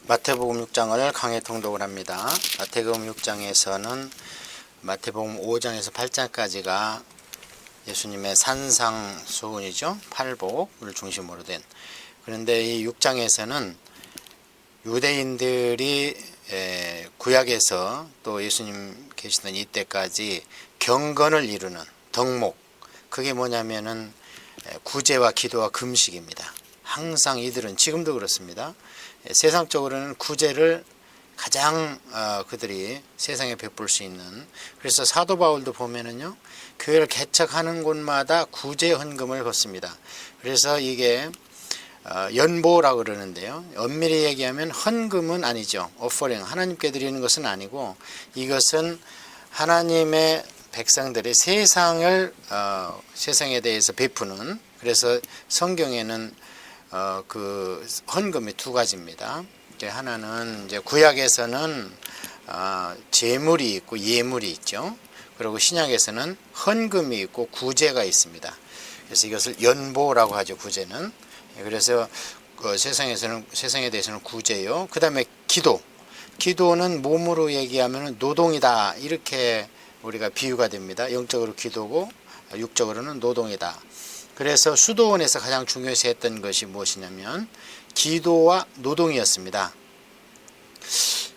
마태복음 6장을 강해 통독을 합니다. 마태복음 6장에서는 마태복음 5장에서 8장까지가 예수님의 산상수훈이죠. 팔복을 중심으로 된. 그런데 이 6장에서는 유대인들이 구약에서 또 예수님 계시던 이때까지 경건을 이루는 덕목, 그게 뭐냐면은 구제와 기도와 금식입니다. 항상 이들은 지금도 그렇습니다. 세상적으로는 구제를 가장 그들이 세상에 베풀 수 있는, 그래서 사도 바울도 보면은요, 교회를 개척하는 곳마다 구제 헌금을 걷습니다. 그래서 이게 연보라고 그러는데요, 엄밀히 얘기하면 헌금은 아니죠. 오퍼링, 하나님께 드리는 것은 아니고, 이것은 하나님의 백성들이 세상에 대해서 베푸는, 그래서 성경에는 그 헌금이 두 가지입니다. 하나는 이제 구약에서는 제물이 있고 예물이 있죠. 그리고 신약에서는 헌금이 있고 구제가 있습니다. 그래서 이것을 연보라고 하죠. 구제는. 그래서 세상에 대해서는 구제요. 그 다음에 기도는 몸으로 얘기하면 노동이다, 이렇게 우리가 비유가 됩니다. 영적으로 기도고 육적으로는 노동이다. 그래서 수도원에서 가장 중요시 했던 것이 무엇이냐면 기도와 노동이었습니다.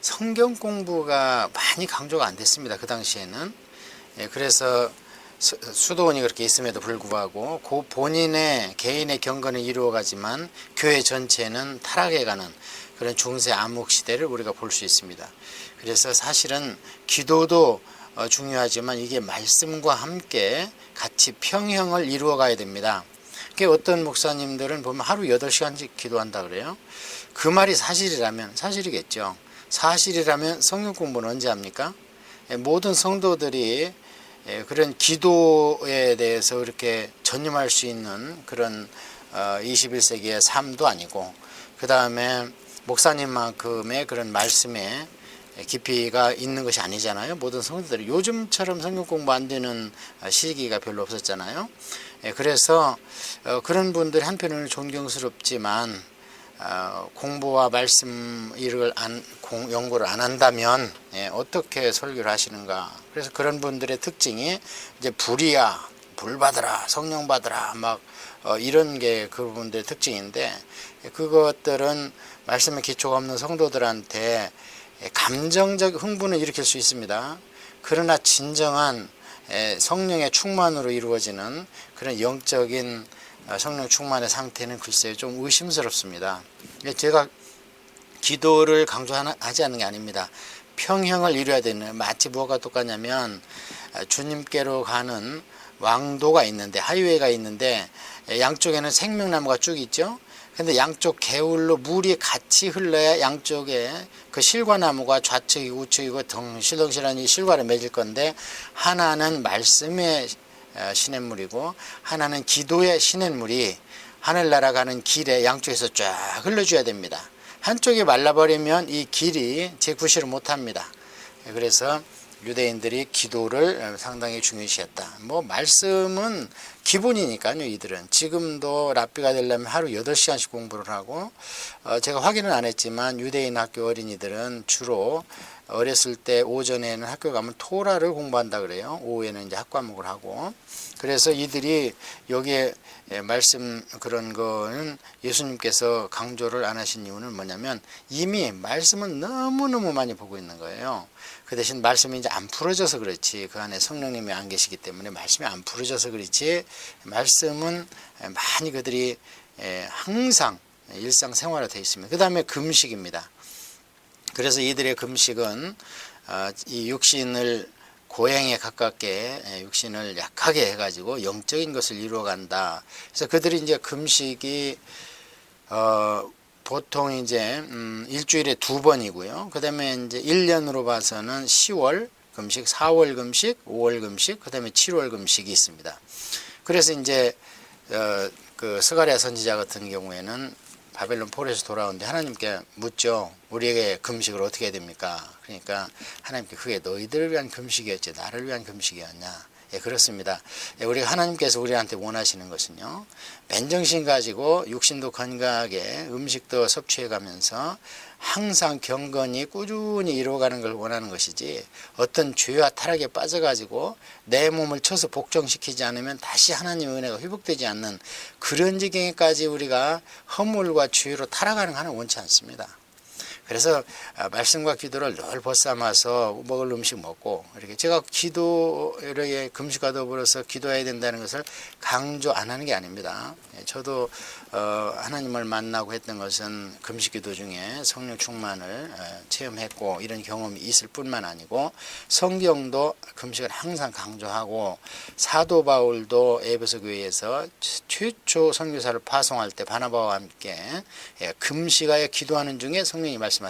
성경 공부가 많이 강조가 안 됐습니다. 그 당시에는. 그래서 수도원이 그렇게 있음에도 불구하고 본인의 개인의 경건을 이루어가지만 교회 전체는 타락해가는 그런 중세 암흑 시대를 우리가 볼 수 있습니다. 그래서 사실은 기도도 중요하지만 이게 말씀과 함께 같이 평형을 이루어 가야 됩니다. 어떤 목사님들은 보면 하루 8시간씩 기도한다 그래요. 그 말이 사실이라면, 사실이겠죠. 사실이라면 성경 공부는 언제 합니까? 모든 성도들이 그런 기도에 대해서 그렇게 전념할 수 있는 그런 21세기의 삶도 아니고, 그 다음에 목사님만큼의 그런 말씀에 깊이가 있는 것이 아니잖아요. 모든 성도들이 요즘처럼 성경 공부 안 되는 시기가 별로 없었잖아요. 그래서 그런 분들이 한편으로는 존경스럽지만 공부와 말씀 일을 연구를 안 한다면 어떻게 설교를 하시는가. 그래서 그런 분들의 특징이 이제 불이야, 불 받으라, 성령 받으라, 막 이런 게 그분들의 특징인데, 그것들은 말씀에 기초가 없는 성도들한테 감정적 흥분을 일으킬 수 있습니다. 그러나 진정한 성령의 충만으로 이루어지는 그런 영적인 성령 충만의 상태는 글쎄요, 좀 의심스럽습니다. 제가 기도를 강조하지 않는 게 아닙니다. 평형을 이루어야 되는, 마치 뭐가 똑같냐면 주님께로 가는 왕도가 있는데, 하이웨이가 있는데 양쪽에는 생명나무가 쭉 있죠. 근데 양쪽 개울로 물이 같이 흘러야 양쪽에 그 실과나무가 좌측이고 우측이고 덩실덩실한 이 실과를 맺을 건데, 하나는 말씀의 시냇물이고 하나는 기도의 시냇물이 하늘나라 가는 길에 양쪽에서 쫙 흘러줘야 됩니다. 한쪽이 말라버리면 이 길이 제구실을 못합니다. 그래서 유대인들이 기도를 상당히 중요시했다. 말씀은 기본이니까요. 이들은 지금도 랍비가 되려면 하루 8시간씩 공부를 하고, 제가 확인은 안 했지만 유대인 학교 어린이들은 주로 어렸을 때 오전에는 학교 가면 토라를 공부한다 그래요. 오후에는 이제 학과목을 하고. 그래서 이들이 여기에 말씀 그런 거는 예수님께서 강조를 안 하신 이유는 뭐냐면, 이미 말씀은 너무너무 많이 보고 있는 거예요. 그 대신 말씀이 이제 안 풀어져서 그렇지, 그 안에 성령님이 안 계시기 때문에 말씀이 안 풀어져서 그렇지, 말씀은 많이 그들이 항상 일상생활화 되어 있습니다. 그 다음에 금식입니다. 그래서 이들의 금식은 이 육신을 고행에 가깝게, 육신을 약하게 해가지고 영적인 것을 이루어간다. 그래서 그들이 이제 금식이 보통 이제 일주일에 2번이고요. 그 다음에 이제 1년으로 봐서는 10월 금식, 4월 금식, 5월 금식, 그 다음에 7월 금식이 있습니다. 그래서 이제 그 스가랴 선지자 같은 경우에는 바벨론 포로에서 돌아오는데 하나님께 묻죠. 우리에게 금식을 어떻게 해야 됩니까? 그러니까 하나님께 그게 너희들을 위한 금식이었지 나를 위한 금식이었냐. 예, 그렇습니다. 예, 우리 하나님께서 우리한테 원하시는 것은요, 맨정신 가지고 육신도 건강하게 음식도 섭취해 가면서 항상 경건히 꾸준히 이루어가는 걸 원하는 것이지, 어떤 죄와 타락에 빠져가지고 내 몸을 쳐서 복종시키지 않으면 다시 하나님의 은혜가 회복되지 않는 그런 지경에까지 우리가 허물과 죄로 타락하는 거 하나 원치 않습니다. 그래서 말씀과 기도를 늘 벗삼아서 먹을 음식 먹고, 이렇게 제가 기도에 금식과 더불어서 기도해야 된다는 것을 강조 안 하는 게 아닙니다. 저도 하나님을 만나고 했던 것은 금식 기도 중에 성령 충만을 체험했고 이런 경험이 있을 뿐만 아니고, 성경도 금식을 항상 강조하고, 사도 바울도 에베소 교회에서 최초 선교사를 파송할 때 바나바와 함께 금식하여 기도하는 중에 성령이 말씀하십니다.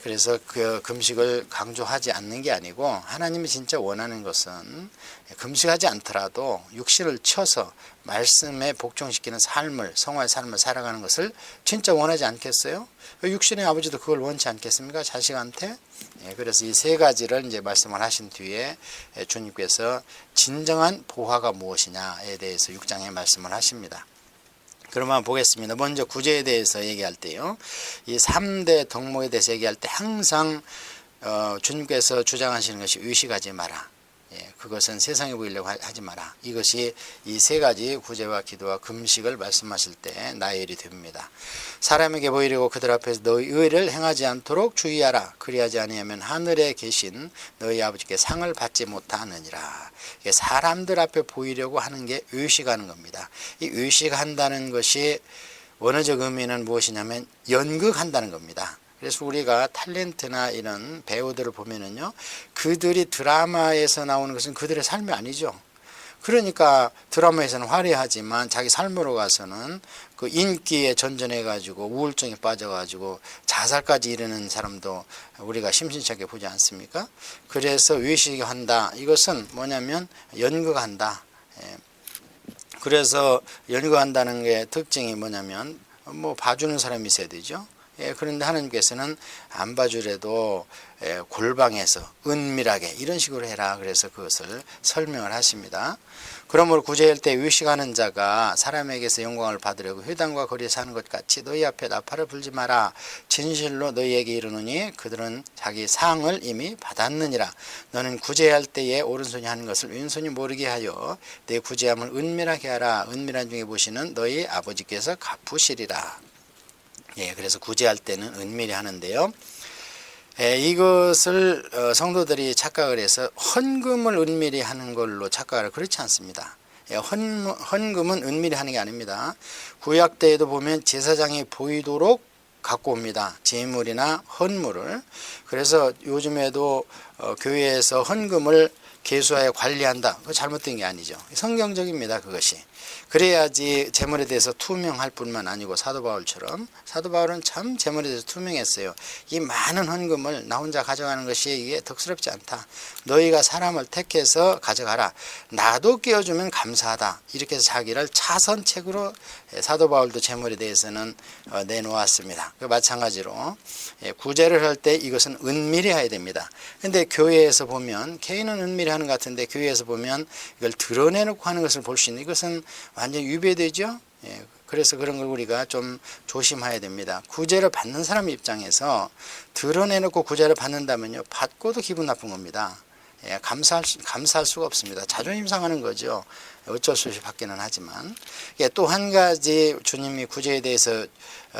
그래서 그 금식을 강조하지 않는 게 아니고, 하나님이 진짜 원하는 것은 금식하지 않더라도 육신을 쳐서 말씀에 복종시키는 삶을, 성화의 삶을 살아가는 것을 진짜 원하지 않겠어요? 육신의 아버지도 그걸 원치 않겠습니까? 자식한테. 그래서 이 세 가지를 이제 말씀을 하신 뒤에 주님께서 진정한 보화가 무엇이냐에 대해서 6장에 말씀을 하십니다. 그러면 보겠습니다. 먼저 구제에 대해서 얘기할 때요, 이 3대 덕목에 대해서 얘기할 때 항상 주님께서 주장하시는 것이 의식하지 마라. 그것은 세상에 보이려고 하지 마라. 이것이 이 세 가지 구제와 기도와 금식을 말씀하실 때 나열이 됩니다. 사람에게 보이려고 그들 앞에서 너희 의를 행하지 않도록 주의하라. 그리하지 아니하면 하늘에 계신 너희 아버지께 상을 받지 못하느니라. 사람들 앞에 보이려고 하는 게 의식하는 겁니다. 이 의식한다는 것이 원어적 의미는 무엇이냐면 연극한다는 겁니다. 그래서 우리가 탤런트나 이런 배우들을 보면은요, 그들이 드라마에서 나오는 것은 그들의 삶이 아니죠. 그러니까 드라마에서는 화려하지만 자기 삶으로 가서는 그 인기에 전전해 가지고 우울증에 빠져 가지고 자살까지 이르는 사람도 우리가 심심찮게 보지 않습니까? 그래서 의식한다, 이것은 뭐냐면 연극한다. 그래서 연극한다는 게 특징이 뭐냐면 뭐 봐주는 사람이 있어야 되죠. 그런데 하나님께서는 안 봐주래도 골방에서 은밀하게 이런 식으로 해라. 그래서 그것을 설명을 하십니다. 그러므로 구제할 때 의식하는 자가 사람에게서 영광을 받으려고 회당과 거리에 사는 것 같이 너희 앞에 나팔을 불지 마라. 진실로 너희에게 이르노니 그들은 자기 상을 이미 받았느니라. 너는 구제할 때에 오른손이 하는 것을 왼손이 모르게 하여 내 구제함을 은밀하게 하라. 은밀한 중에 보시는 너희 아버지께서 갚으시리라. 그래서 구제할 때는 은밀히 하는데요. 이것을 성도들이 착각을 해서 헌금을 은밀히 하는 걸로 착각을, 그렇지 않습니다. 헌금은 은밀히 하는 게 아닙니다. 구약 때에도 보면 제사장이 보이도록 갖고 옵니다. 제물이나 헌물을. 그래서 요즘에도 교회에서 헌금을 계수하여 관리한다. 그거 잘못된 게 아니죠. 성경적입니다. 그것이. 그래야지 재물에 대해서 투명할 뿐만 아니고, 사도 바울처럼, 사도 바울은 참 재물에 대해서 투명했어요. 이 많은 헌금을 나 혼자 가져가는 것이 이게 덕스럽지 않다. 너희가 사람을 택해서 가져가라. 나도 끼워주면 감사하다. 이렇게 해서 자기를 차선책으로 사도 바울도 재물에 대해서는 내놓았습니다. 마찬가지로 구제를 할 때 이것은 은밀히 해야 됩니다. 근데 교회에서 보면, 개인은 은밀히 하는 것 같은데 교회에서 보면 이걸 드러내놓고 하는 것을 볼 수 있는, 이것은 완전히 위배되죠. 그래서 그런 걸 우리가 좀 조심해야 됩니다. 구제를 받는 사람 입장에서 드러내놓고 구제를 받는다면요, 받고도 기분 나쁜 겁니다. 감사할 수가 없습니다. 자존심 상하는 거죠. 어쩔 수 없이 받기는 하지만. 또 한 가지 주님이 구제에 대해서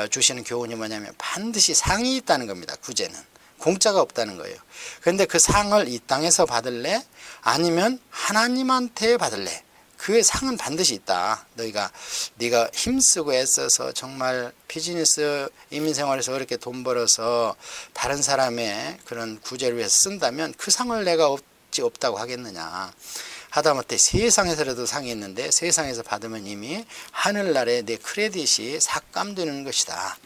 주시는 교훈이 뭐냐면, 반드시 상이 있다는 겁니다. 구제는 공짜가 없다는 거예요. 그런데 그 상을 이 땅에서 받을래? 아니면 하나님한테 받을래? 그 상은 반드시 있다. 네가 힘쓰고 애써서 정말 비즈니스 인민생활에서 그렇게 돈 벌어서 다른 사람의 그런 구제를 위해서 쓴다면 그 상을 내가 없다고 하겠느냐. 하다못해 세상에서라도 상이 있는데 세상에서 받으면 이미 하늘나라에 내 크레딧이 삭감되는 것이다.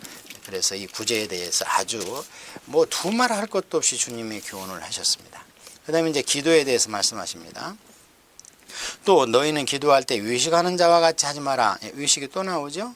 그래서 이 구제에 대해서 아주 뭐 두말할 것도 없이 주님이 교훈을 하셨습니다. 그 다음에 이제 기도에 대해서 말씀하십니다. 또 너희는 기도할 때 의식하는 자와 같이 하지 마라. 의식이 또 나오죠.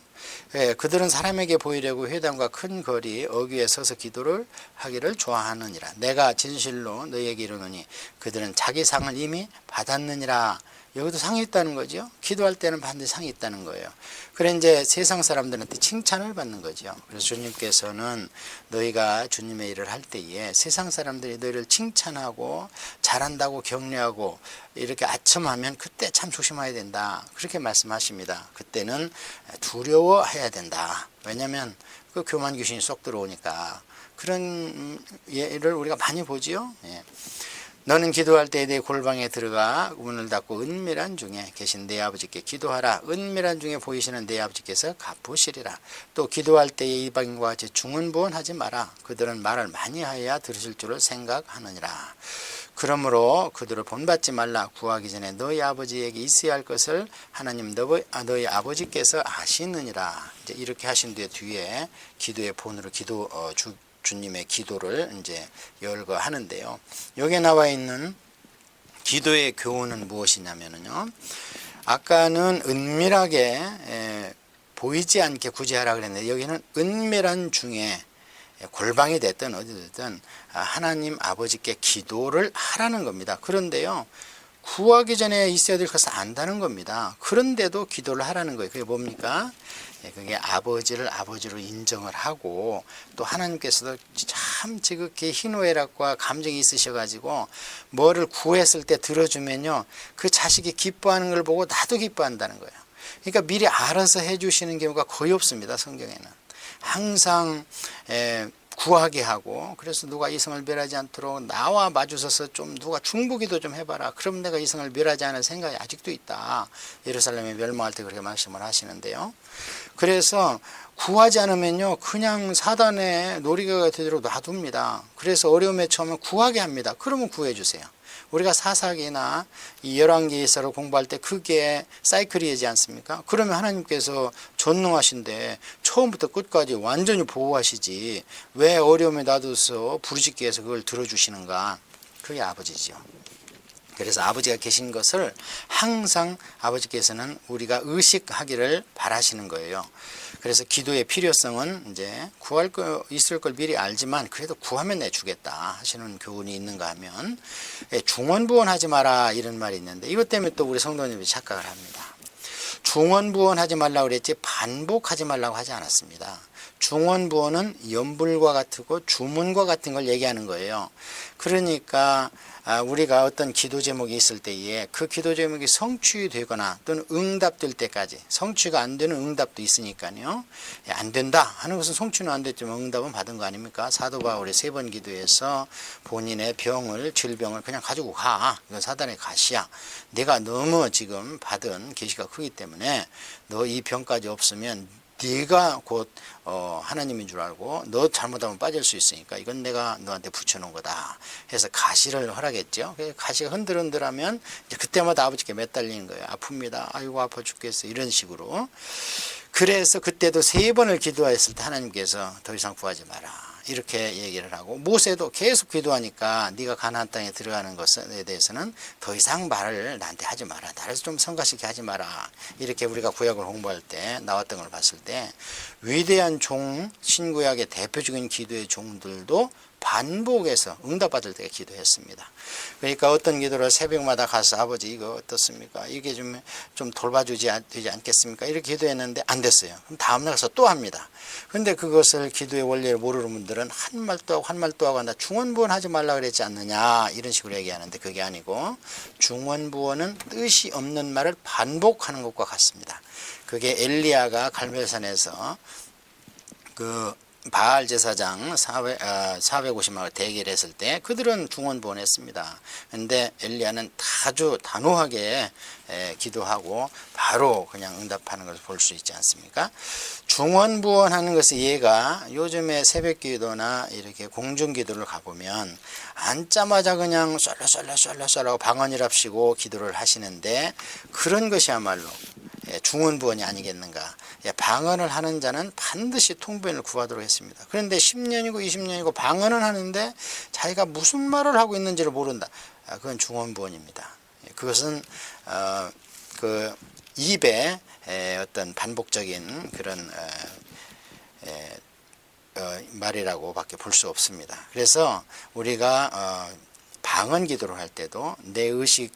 그들은 사람에게 보이려고 회당과 큰 거리 어귀에 서서 기도를 하기를 좋아하느니라. 내가 진실로 너희에게 이르노니 그들은 자기 상을 이미 받았느니라. 여기도 상이 있다는 거죠. 기도할 때는 반드시 상이 있다는 거예요. 그래 이제 세상 사람들한테 칭찬을 받는 거죠. 그래서 주님께서는 너희가 주님의 일을 할 때에 세상 사람들이 너희를 칭찬하고 잘한다고 격려하고 이렇게 아첨하면 그때 참 조심해야 된다. 그렇게 말씀하십니다. 그때는 두려워해야 된다. 왜냐하면 그 교만 귀신이 쏙 들어오니까. 그런 예를 우리가 많이 보지요. 예. 너는 기도할 때에 내 골방에 들어가 문을 닫고 은밀한 중에 계신 내 아버지께 기도하라. 은밀한 중에 보이시는 내 아버지께서 갚으시리라. 또 기도할 때에 이방인과 같이 중언부언하지 마라. 그들은 말을 많이 하여야 들으실 줄을 생각하느니라. 그러므로 그들을 본받지 말라. 구하기 전에 너희 아버지에게 있어야 할 것을 하나님 너희 아버지께서 아시느니라. 이제 이렇게 하신 뒤에 기도의 본으로 주님의 기도를 이제 열거하는데요. 여기에 나와 있는 기도의 교훈은 무엇이냐면요. 아까는 은밀하게 보이지 않게 구제하라 그랬는데 여기는 은밀한 중에 골방이 됐든 어디 됐든 하나님 아버지께 기도를 하라는 겁니다. 그런데요. 구하기 전에 있어야 될 것을 안다는 겁니다. 그런데도 기도를 하라는 거예요. 그게 뭡니까? 그게 아버지를 아버지로 인정을 하고 또 하나님께서도 참 지극히 희노애락과 감정이 있으셔가지고 뭐를 구했을 때 들어주면요. 그 자식이 기뻐하는 걸 보고 나도 기뻐한다는 거예요. 그러니까 미리 알아서 해주시는 경우가 거의 없습니다. 성경에는. 항상 구하게 하고 그래서 누가 이성을 멸하지 않도록 나와 마주서서 좀 누가 중보기도 좀 해봐라. 그럼 내가 이성을 멸하지 않을 생각이 아직도 있다. 예루살렘이 멸망할 때 그렇게 말씀을 하시는데요. 그래서 구하지 않으면요 그냥 사단의 놀이개가 되도록 놔둡니다. 그래서 어려움에 처하면 구하게 합니다. 그러면 구해주세요. 우리가 사사기나 이 열왕기에서 공부할 때 그게 사이클이지 않습니까? 그러면 하나님께서 전능하신데 처음부터 끝까지 완전히 보호하시지 왜 어려움에 놔둬서 부르짖기 위해서 그걸 들어주시는가? 그게 아버지죠. 그래서 아버지가 계신 것을 항상 아버지께서는 우리가 의식하기를 바라시는 거예요. 그래서 기도의 필요성은 이제 구할 거 있을 걸 미리 알지만 그래도 구하면 내주겠다 하시는 교훈이 있는가 하면 중언부언하지 마라 이런 말이 있는데 이것 때문에 또 우리 성도님들이 착각을 합니다. 중언부언하지 말라고 그랬지 반복하지 말라고 하지 않았습니다. 중언부언은 연불과 같고 주문과 같은 걸 얘기하는 거예요. 그러니까 우리가 어떤 기도 제목이 있을 때에 그 기도 제목이 성취되거나 또는 응답될 때까지 성취가 안 되는 응답도 있으니까요. 안 된다 하는 것은 성취는 안 됐지만 응답은 받은 거 아닙니까? 사도 바울이 3번 기도해서 본인의 질병을 그냥 가지고 가. 이건 사단의 가시야. 내가 너무 지금 받은 계시가 크기 때문에 너 이 병까지 없으면 네가 곧 하나님인 줄 알고 너 잘못하면 빠질 수 있으니까 이건 내가 너한테 붙여놓은 거다 해서 가시를 허락했죠. 가시가 흔들흔들하면 이제 그때마다 아버지께 매달리는 거예요. 아픕니다. 아이고 아파 죽겠어 이런 식으로. 그래서 그때도 3번을 기도했을 때 하나님께서 더 이상 구하지 마라 이렇게 얘기를 하고 모세도 계속 기도하니까 네가 가나안 땅에 들어가는 것에 대해서는 더 이상 말을 나한테 하지 마라. 나를 좀 성가시게 하지 마라. 이렇게 우리가 구약을 공부할 때 나왔던 걸 봤을 때 위대한 종 신구약의 대표적인 기도의 종들도 반복해서 응답받을 때 기도했습니다. 그러니까 어떤 기도를 새벽마다 가서 아버지 이거 어떻습니까? 이게 좀 돌봐주지 되지 않겠습니까? 이렇게 기도했는데 안 됐어요. 그럼 다음날 가서 또 합니다. 그런데 그것을 기도의 원리를 모르는 분들은 한 말 또 하고 한 말 또 하고 나 중언부언하지 말라 그랬지 않느냐 이런 식으로 얘기하는데 그게 아니고 중언부언은 뜻이 없는 말을 반복하는 것과 같습니다. 그게 엘리야가 갈멜산에서 그 바알 제사장 450명을 대결했을 때 그들은 중언부언했습니다. 그런데 엘리야는 아주 단호하게 기도하고 바로 그냥 응답하는 것을 볼 수 있지 않습니까? 중언부언하는 것의 예가 요즘에 새벽기도나 이렇게 공중기도를 가보면 앉자마자 그냥 쏠라쏠라쏠라쏠라 방언이랍시고 기도를 하시는데 그런 것이야말로 중언부언이 아니겠는가. 방언을 하는 자는 반드시 통변을 구하도록 했습니다. 그런데 10년이고 20년이고 방언은 하는데 자기가 무슨 말을 하고 있는지를 모른다. 그건 중언부언입니다. 그것은 그 입의 어떤 반복적인 그런 말이라고 밖에 볼 수 없습니다. 그래서 우리가 방언 기도를 할 때도 내 의식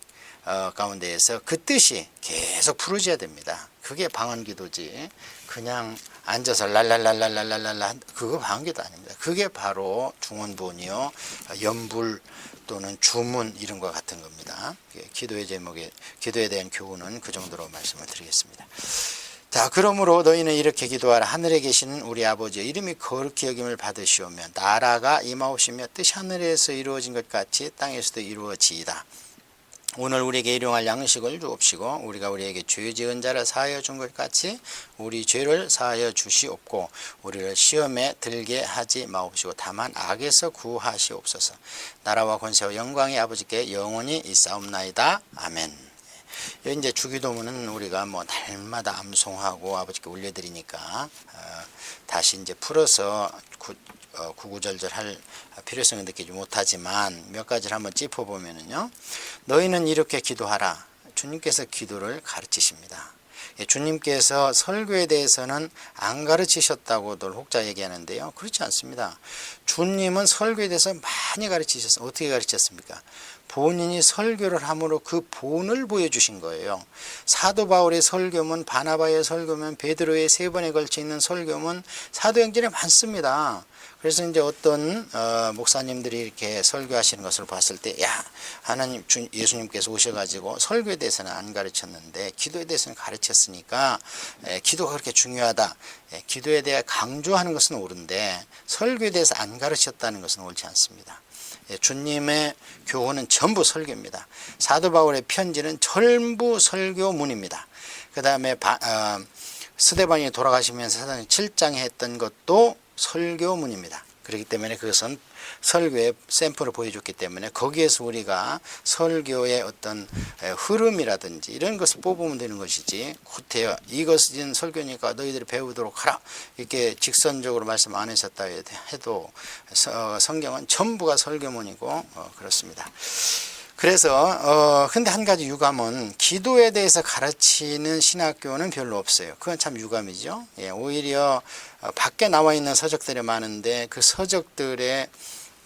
가운데에서 그 뜻이 계속 부르져야 됩니다. 그게 방언 기도지. 그냥 앉아서 랄랄랄랄랄랄랄라 그거 방언 기도 아닙니다. 그게 바로 중언부언이요, 연불 또는 주문 이런 것 같은 겁니다. 기도의 제목에, 기도에 대한 교훈은 그 정도로 말씀을 드리겠습니다. 자, 그러므로 너희는 이렇게 기도하라. 하늘에 계시는 우리 아버지여, 이름이 거룩히 여김을 받으시오며 나라가 임하옵시며 뜻이 하늘에서 이루어진 것 같이 땅에서도 이루어지이다. 오늘 우리에게 일용할 양식을 주옵시고 우리가 우리에게 죄 지은 자를 사하여 준 것 같이 우리 죄를 사하여 주시옵고 우리를 시험에 들게 하지 마옵시고 다만 악에서 구하시옵소서. 나라와 권세와 영광이 아버지께 영원히 있사옵나이다. 아멘. 여기 이제 주기도문은 우리가 뭐 날마다 암송하고 아버지께 올려드리니까 다시 이제 풀어서 구구절절 할 필요성을 느끼지 못하지만 몇 가지를 한번 짚어보면요. 너희는 이렇게 기도하라. 주님께서 기도를 가르치십니다. 주님께서 설교에 대해서는 안 가르치셨다고들 혹자 얘기하는데요. 그렇지 않습니다. 주님은 설교에 대해서 많이 가르치셨어요. 어떻게 가르치셨습니까? 본인이 설교를 함으로 그 본을 보여주신 거예요. 사도 바울의 설교문, 바나바의 설교문, 베드로의 3번에 걸쳐 있는 설교문, 사도행전에 많습니다. 그래서 이제 어떤 목사님들이 이렇게 설교하시는 것을 봤을 때, 야, 하나님, 예수님께서 오셔가지고 설교에 대해서는 안 가르쳤는데 기도에 대해서는 가르쳤으니까 기도가 그렇게 중요하다. 기도에 대해 강조하는 것은 옳은데 설교에 대해서 안 가르쳤다는 것은 옳지 않습니다. 주님의 교훈은 전부 설교입니다. 사도 바울의 편지는 전부 설교문입니다. 그 다음에 스데반이 돌아가시면서 사도행 7장에 했던 것도 설교문입니다. 그렇기 때문에 그것은 설교의 샘플을 보여줬기 때문에 거기에서 우리가 설교의 어떤 흐름이라든지 이런 것을 뽑으면 되는 것이지, 곧해요 이것은 설교니까 너희들이 배우도록 하라 이렇게 직선적으로 말씀 안 하셨다 해도 성경은 전부가 설교문이고 그렇습니다. 그래서 근데 한 가지 유감은 기도에 대해서 가르치는 신학교는 별로 없어요. 그건 참 유감이죠. 오히려 밖에 나와 있는 서적들이 많은데 그 서적들의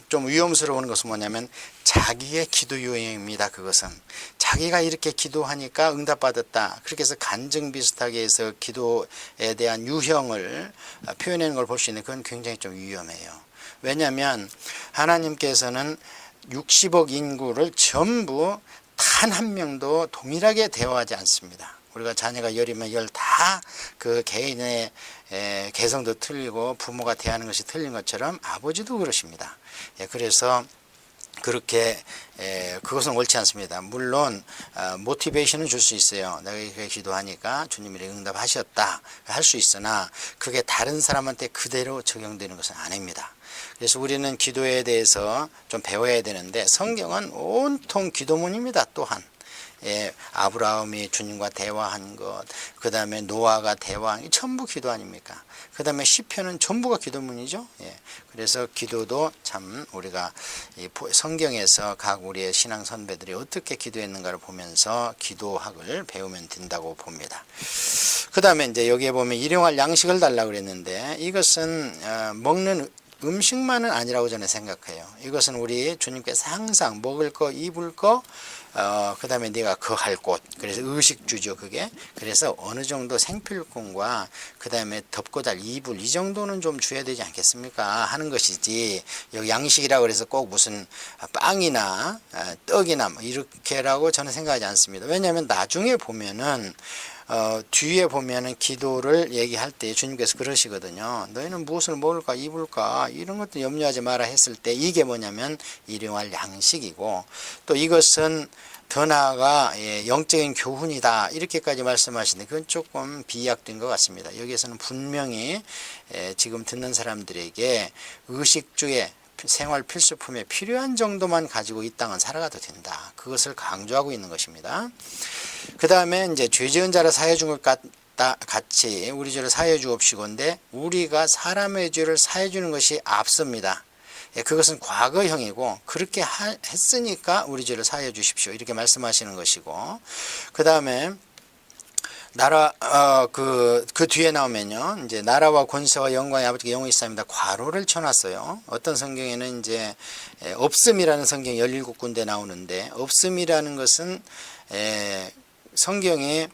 좀 위험스러운 것은 뭐냐면 자기의 기도 유형입니다. 그것은 자기가 이렇게 기도하니까 응답받았다, 그렇게 해서 간증 비슷하게 해서 기도에 대한 유형을 표현하는 걸 볼 수 있는데 그건 굉장히 좀 위험해요. 왜냐하면 하나님께서는 60억 인구를 전부 단 한 명도 동일하게 대화하지 않습니다. 우리가 자녀가 10이면 10 다 그 개인의 개성도 틀리고 부모가 대하는 것이 틀린 것처럼 아버지도 그러십니다. 그래서 그렇게 그것은 옳지 않습니다. 물론 모티베이션은 줄 수 있어요. 내가 이렇게 기도하니까 주님이 응답하셨다 할 수 있으나 그게 다른 사람한테 그대로 적용되는 것은 아닙니다. 그래서 우리는 기도에 대해서 좀 배워야 되는데 성경은 온통 기도문입니다. 또한 아브라함이 주님과 대화한 것, 그 다음에 노아가 대화한 게 전부 기도 아닙니까? 그 다음에 시편은 전부가 기도문이죠. 그래서 기도도 참 우리가 성경에서 각 우리의 신앙 선배들이 어떻게 기도했는가를 보면서 기도학을 배우면 된다고 봅니다. 그 다음에 이제 여기에 보면 일용할 양식을 달라고 그랬는데 이것은 먹는 음식만은 아니라고 저는 생각해요. 이것은 우리 주님께서 항상 먹을 거, 입을 거, 그 다음에 네가 거할 곳, 그래서 의식주죠 그게. 그래서 어느 정도 생필품과 그 다음에 덮고 잘 이불 이 정도는 좀 줘야 되지 않겠습니까 하는 것이지, 여기 양식이라고 그래서 꼭 무슨 빵이나 떡이나 뭐 이렇게라고 저는 생각하지 않습니다. 왜냐하면 나중에 보면은 뒤에 보면은 기도를 얘기할 때 주님께서 그러시거든요. 너희는 무엇을 먹을까 입을까 이런 것도 염려하지 마라 했을 때 이게 뭐냐면 일용할 양식이고, 또 이것은 더 나아가 영적인 교훈이다 이렇게까지 말씀하시는데 그건 조금 비약된 것 같습니다. 여기에서는 분명히 지금 듣는 사람들에게 의식주의 생활 필수품에 필요한 정도만 가지고 이 땅은 살아가도 된다, 그것을 강조하고 있는 것입니다. 그 다음에 이제 죄 지은 자를 사해 준 것 같이 우리 죄를 사해 주옵시고인데 우리가 사람의 죄를 사해 주는 것이 앞섭니다. 그것은 과거형이고 그렇게 했으니까 우리 죄를 사해 주십시오 이렇게 말씀하시는 것이고, 그 다음에 그 뒤에 나오면요. 이제 나라와 권세와 영광의 아버지께 영원히 있사옵니다. 괄호를 쳐놨어요. 어떤 성경에는 이제 없음이라는 성경이 17군데 나오는데, 없음이라는 것은 성경에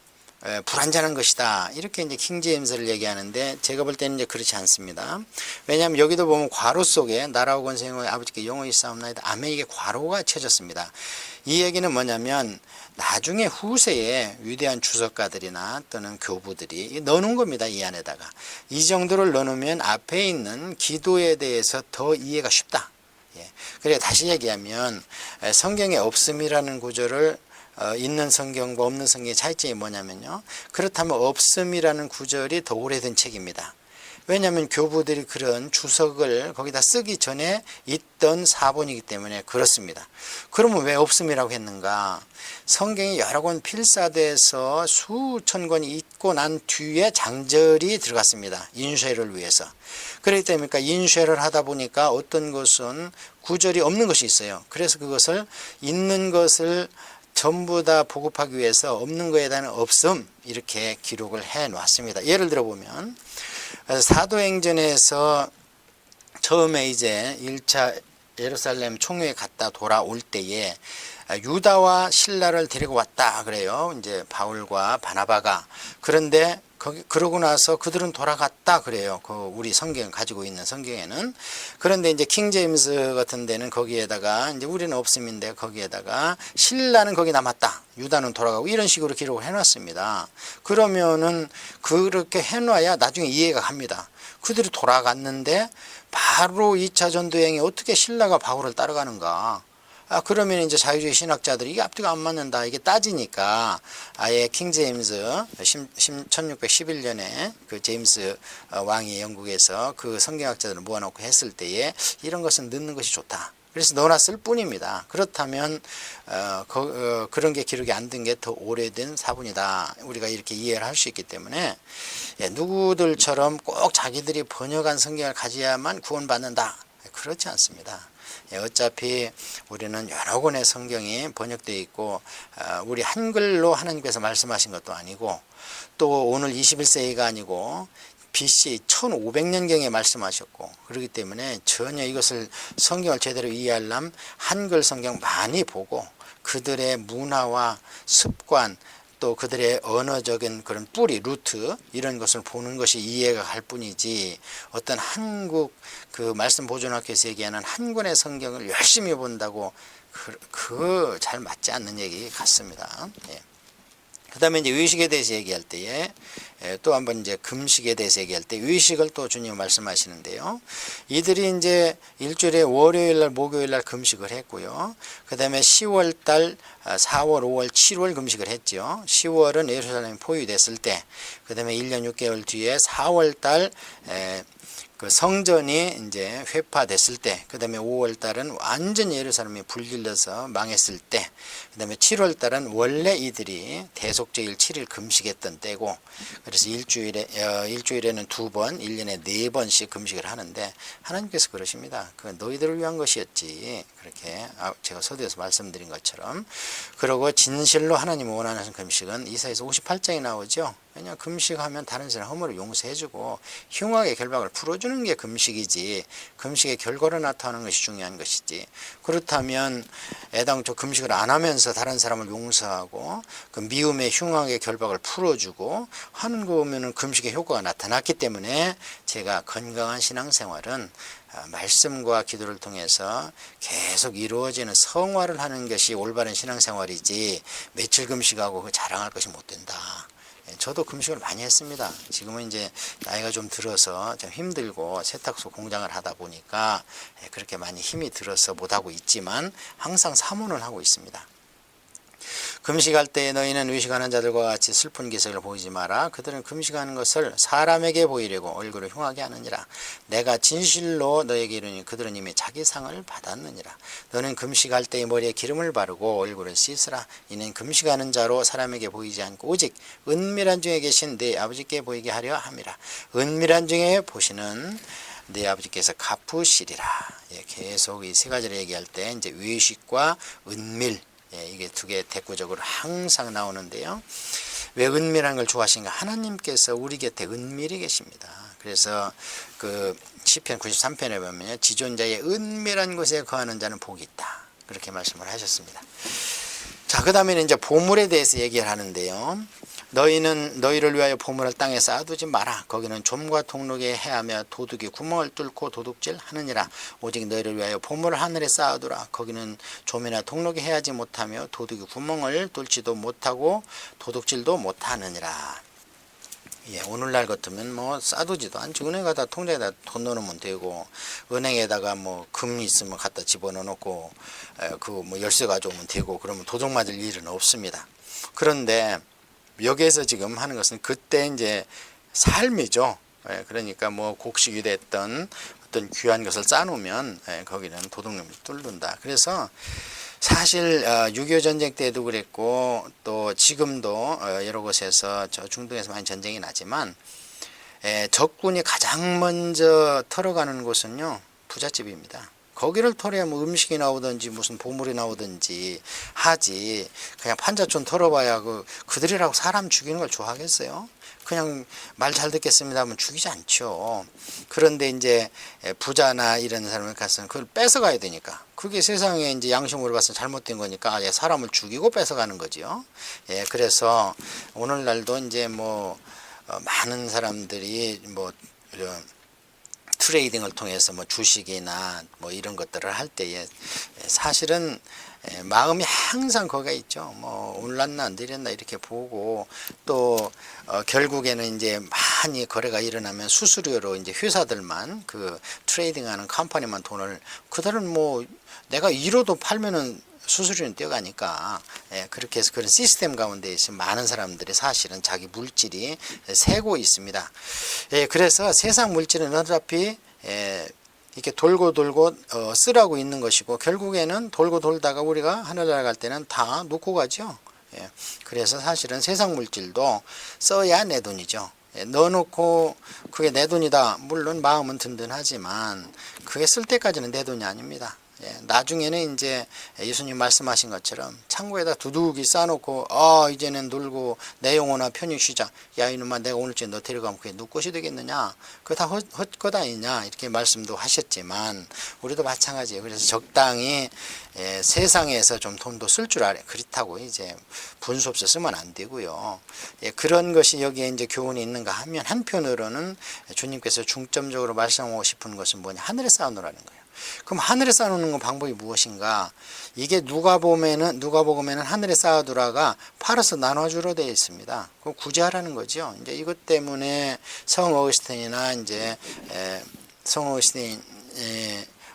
불완전한 것이다. 이렇게 이제 킹제임스를 얘기하는데, 제가 볼 때는 이제 그렇지 않습니다. 왜냐하면 여기도 보면 괄호 속에 나라와 권세 영광의 아버지께 영원히 있사옵나이다. 아멘, 이게 괄호가 쳐졌습니다. 이 얘기는 뭐냐면 나중에 후세에 위대한 주석가들이나 또는 교부들이 넣어놓은 겁니다. 이 안에다가. 이 정도를 넣어놓으면 앞에 있는 기도에 대해서 더 이해가 쉽다. 그래 다시 얘기하면 성경에 없음이라는 구절을 있는 성경과 없는 성경의 차이점이 뭐냐면요. 그렇다면 없음이라는 구절이 더 오래된 책입니다. 왜냐하면 교부들이 그런 주석을 거기다 쓰기 전에 있던 사본이기 때문에 그렇습니다. 그러면 왜 없음이라고 했는가? 성경이 여러 권 필사돼서 수천 권이 있고 난 뒤에 장절이 들어갔습니다. 인쇄를 위해서. 그렇기 때문에 인쇄를 하다 보니까 어떤 것은 구절이 없는 것이 있어요. 그래서 그것을 있는 것을 전부 다 보급하기 위해서 없는 것에 대한 없음 이렇게 기록을 해 놨습니다. 예를 들어 보면 사도행전에서 처음에 이제 1차 예루살렘 총회에 갔다 돌아올 때에 유다와 실라를 데리고 왔다 그래요. 이제 바울과 바나바가. 그런데 그러고 나서 그들은 돌아갔다 그래요. 우리 성경 가지고 있는 성경에는. 그런데 이제 킹제임스 같은 데는 거기에다가 이제 우리는 없음인데 거기에다가 실라는 거기 남았다. 유다는 돌아가고 이런 식으로 기록을 해놨습니다. 그러면은 그렇게 해놔야 나중에 이해가 갑니다. 그들이 돌아갔는데 바로 2차 전도행에 어떻게 신라가 바울을 따라가는가? 그러면 이제 자유주의 신학자들이 이게 앞뒤가 안 맞는다. 이게 따지니까 아예 킹제임스 1611년에 그 제임스 왕이 영국에서 그 성경학자들을 모아놓고 했을 때에 이런 것은 넣는 것이 좋다. 그래서 넣어놨을 뿐입니다. 그렇다면 그런 게 기록이 안 된 게 더 오래된 사본이다. 우리가 이렇게 이해를 할 수 있기 때문에 누구들처럼 꼭 자기들이 번역한 성경을 가져야만 구원받는다. 그렇지 않습니다. 어차피 우리는 여러 권의 성경이 번역되어 있고 우리 한글로 하나님께서 말씀하신 것도 아니고 또 오늘 21세기가 아니고 BC 1500년경에 말씀하셨고 그렇기 때문에 전혀 이것을 성경을 제대로 이해하려면 한글 성경 많이 보고 그들의 문화와 습관 또 그들의 언어적인 그런 뿌리, 루트 이런 것을 보는 것이 이해가 갈 뿐이지 어떤 한국 그 말씀 보존학교에서 얘기하는 한 권의 성경을 열심히 본다고 그 잘 맞지 않는 얘기 같습니다. 그 다음에 이제 의식에 대해서 얘기할 때에 또 한번 이제 금식에 대해서 얘기할 때 의식을 또 주님 말씀하시는데요. 이들이 이제 일주일에 월요일 날 목요일 날 금식을 했고요. 그 다음에 10월 달 4월 5월 7월 금식을 했죠. 10월은 예루살렘이 포위됐을 때, 그 다음에 1년 6개월 뒤에 4월 달 그 성전이 이제 회파됐을 때, 그 다음에 5월 달은 완전 예루살렘이 불질러서 망했을 때, 그 다음에 7월 달은 원래 이들이 대속제일 7일 금식했던 때고, 그래서 일주일에는 2번, 1년에 4번씩 금식을 하는데, 하나님께서 그러십니다. 그건 너희들을 위한 것이었지. 그렇게 제가 서두에서 말씀드린 것처럼. 그리고 진실로 하나님 원하는 금식은 이사야서 58장에 나오죠. 왜냐하면 금식하면 다른 사람 허물을 용서해주고 흉악의 결박을 풀어주는 게 금식이지 금식의 결과로 나타나는 것이 중요한 것이지. 그렇다면 애당초 금식을 안 하면서 다른 사람을 용서하고 그 미움의 흉악의 결박을 풀어주고 하는 거 보면은 금식의 효과가 나타났기 때문에 제가 건강한 신앙생활은 말씀과 기도를 통해서 계속 이루어지는 성화를 하는 것이 올바른 신앙생활이지 며칠 금식하고 자랑할 것이 못 된다. 저도 금식을 많이 했습니다. 지금은 이제 나이가 좀 들어서 좀 힘들고 세탁소 공장을 하다 보니까 그렇게 많이 힘이 들어서 못하고 있지만 항상 사모는 하고 있습니다. 금식할 때 너희는 의식하는 자들과 같이 슬픈 기색을 보이지 마라. 그들은 금식하는 것을 사람에게 보이려고 얼굴을 흉하게 하느니라. 내가 진실로 너에게 이르니 그들은 이미 자기 상을 받았느니라. 너는 금식할 때 머리에 기름을 바르고 얼굴을 씻으라. 이는 금식하는 자로 사람에게 보이지 않고 오직 은밀한 중에 계신 네 아버지께 보이게 하려 함이라. 은밀한 중에 보시는 네 아버지께서 갚으시리라. 계속 이 세 가지를 얘기할 때 이제 의식과 은밀 이게 두 개 대꾸적으로 항상 나오는데요. 왜 은밀한 걸 좋아하시는가? 하나님께서 우리 곁에 은밀히 계십니다. 그래서 그 시편 93편에 보면 지존자의 은밀한 곳에 거하는 자는 복이 있다. 그렇게 말씀을 하셨습니다. 자, 그 다음에는 이제 보물에 대해서 얘기를 하는데요. 너희를 위하여 보물을 땅에 쌓아두지 마라. 거기는 좀과 동록에 해하며 도둑이 구멍을 뚫고 도둑질 하느니라. 오직 너희를 위하여 보물을 하늘에 쌓아두라. 거기는 좀이나 동록에 해하지 못하며 도둑이 구멍을 뚫지도 못하고 도둑질도 못하느니라. 예, 오늘날 같으면 뭐 쌓아두지도 않죠. 은행에다 통장에다 돈 넣으면 되고, 은행에다가 뭐 금 있으면 갖다 집어넣고 그 뭐 열쇠 가져오면 되고, 그러면 도둑 맞을 일은 없습니다. 그런데 여기에서 지금 하는 것은 그때 이제 삶이죠. 예, 그러니까 뭐 곡식이 됐던 어떤 귀한 것을 쌓아놓으면 거기는 도둑놈이 뚫는다. 그래서 사실 6.25 전쟁 때도 그랬고 또 지금도 여러 곳에서 저 중동에서 많이 전쟁이 나지만 적군이 가장 먼저 털어가는 곳은요, 부잣집입니다. 거기를 털어야 뭐 음식이 나오든지 무슨 보물이 나오든지 하지, 그냥 판자촌 털어봐야 그들이라고 사람 죽이는 걸 좋아하겠어요? 그냥 말 잘 듣겠습니다 하면 죽이지 않죠. 그런데 이제 부자나 이런 사람을 가서는 그걸 뺏어가야 되니까, 그게 세상에 이제 양심으로 봐서 잘못된 거니까 사람을 죽이고 뺏어가는 거죠. 예, 그래서 오늘날도 이제 뭐 많은 사람들이 뭐 트레이딩을 통해서 뭐 주식이나 뭐 이런 것들을 할 때에 사실은 마음이 항상 거기에 있죠. 뭐 올랐나 안 내렸나 이렇게 보고, 또 결국에는 이제 많이 거래가 일어나면 수수료로 이제 회사들만, 그 트레이딩하는 컴퍼니만 돈을, 그들은 뭐 내가 1호도 팔면은 수수료는 뛰어가니까, 그렇게 해서 그런 시스템 가운데 있으면 많은 사람들이 사실은 자기 물질이 새고 있습니다. 그래서 세상 물질은 어차피 이렇게 돌고 쓰라고 있는 것이고, 결국에는 돌고 돌다가 우리가 하늘나라 갈 때는 다 놓고 가죠. 그래서 사실은 세상 물질도 써야 내 돈이죠. 넣어놓고 그게 내 돈이다, 물론 마음은 든든하지만 그게 쓸 때까지는 내 돈이 아닙니다. 나중에는 이제 예수님 말씀하신 것처럼 창고에다 두둑이 쌓아놓고 이제는 놀고 내 영혼아 편히 쉬자. 야 이놈아, 내가 오늘쯤 너 데려가면 그게 누구 것이 되겠느냐, 그거 다 헛것 아니냐, 이렇게 말씀도 하셨지만 우리도 마찬가지예요. 그래서 적당히 세상에서 좀 돈도 쓸 줄 알아요. 그렇다고 이제 분수 없어 쓰면 안 되고요. 그런 것이 여기에 이제 교훈이 있는가 하면, 한편으로는 주님께서 중점적으로 말씀하고 싶은 것은 뭐냐, 하늘에 쌓아놓으라는 거예요. 그럼 하늘에 쌓아놓는 건 방법이 무엇인가? 이게 누가복음에는 하늘에 쌓아두라가 팔아서 나눠주로 되어 있습니다. 그럼 구제하라는 거죠. 이제 이것 때문에 성 어거스틴이나 이제 성 어거스틴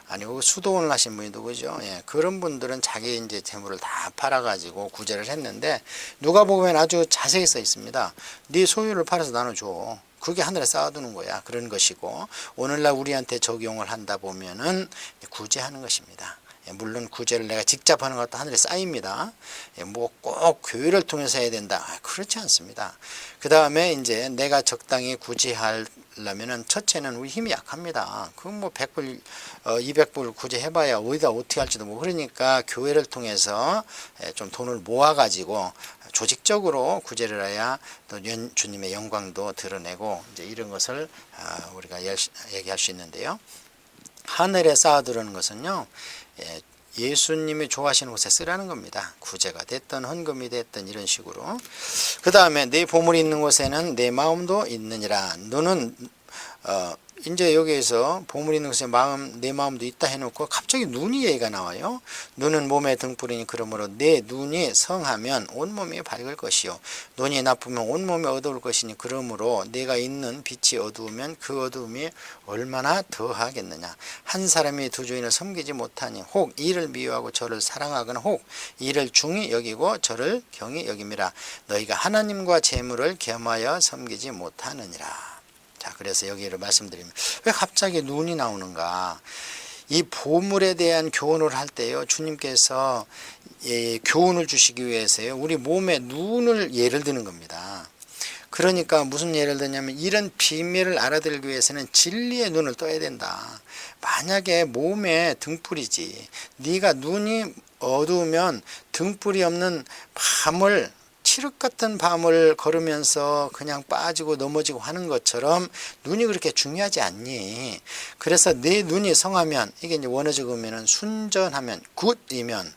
아니고 수도원을 하신 분이 누구죠? 그런 분들은 자기 이제 재물을 다 팔아가지고 구제를 했는데, 누가복음에는 아주 자세히 써 있습니다. 네 소유를 팔아서 나눠줘. 그게 하늘에 쌓아두는 거야. 그런 것이고, 오늘날 우리한테 적용을 한다 보면은 구제하는 것입니다. 물론 구제를 내가 직접 하는 것도 하늘에 쌓입니다. 뭐 꼭 교회를 통해서 해야 된다, 그렇지 않습니다. 그 다음에 이제 내가 적당히 구제하려면은 첫째는 우리 힘이 약합니다. 그건 뭐 100불 200불 구제해봐야 어디다 어떻게 할지도 모르고, 그러니까 교회를 통해서 좀 돈을 모아가지고 조직적으로 구제를 해야 또 주님의 영광도 드러내고, 이제 이런 것을 우리가 얘기할 수 있는데요. 하늘에 쌓아두는 것은요, 예수님이 좋아하시는 곳에 쓰라는 겁니다. 구제가 됐든 헌금이 됐든 이런 식으로. 그 다음에 내 보물이 있는 곳에는 내 마음도 있느니라. 너는 이제 여기에서 보물이 있는 곳에 내 마음도 있다 해놓고 갑자기 눈이 얘기가 나와요. 눈은 몸의 등불이니 그러므로 내 눈이 성하면 온몸이 밝을 것이요, 눈이 나쁘면 온몸이 어두울 것이니 그러므로 내가 있는 빛이 어두우면 그 어두움이 얼마나 더하겠느냐. 한 사람이 두 주인을 섬기지 못하니 혹 이를 미워하고 저를 사랑하거나 혹 이를 중히 여기고 저를 경히 여김이라. 너희가 하나님과 재물을 겸하여 섬기지 못하느니라. 자, 그래서 여기를 말씀드리면 왜 갑자기 눈이 나오는가? 이 보물에 대한 교훈을 할 때요, 주님께서 교훈을 주시기 위해서요, 우리 몸에 눈을 예를 드는 겁니다. 그러니까 무슨 예를 드냐면, 이런 비밀을 알아들기 위해서는 진리의 눈을 떠야 된다. 만약에 몸에 등불이지, 네가 눈이 어두우면 등불이 없는 밤을 칠흑 같은 밤을 걸으면서 그냥 빠지고 넘어지고 하는 것처럼 눈이 그렇게 중요하지 않니? 그래서 내 눈이 성하면, 이게 이제 원어적으로 보면은 순전하면, 굿이면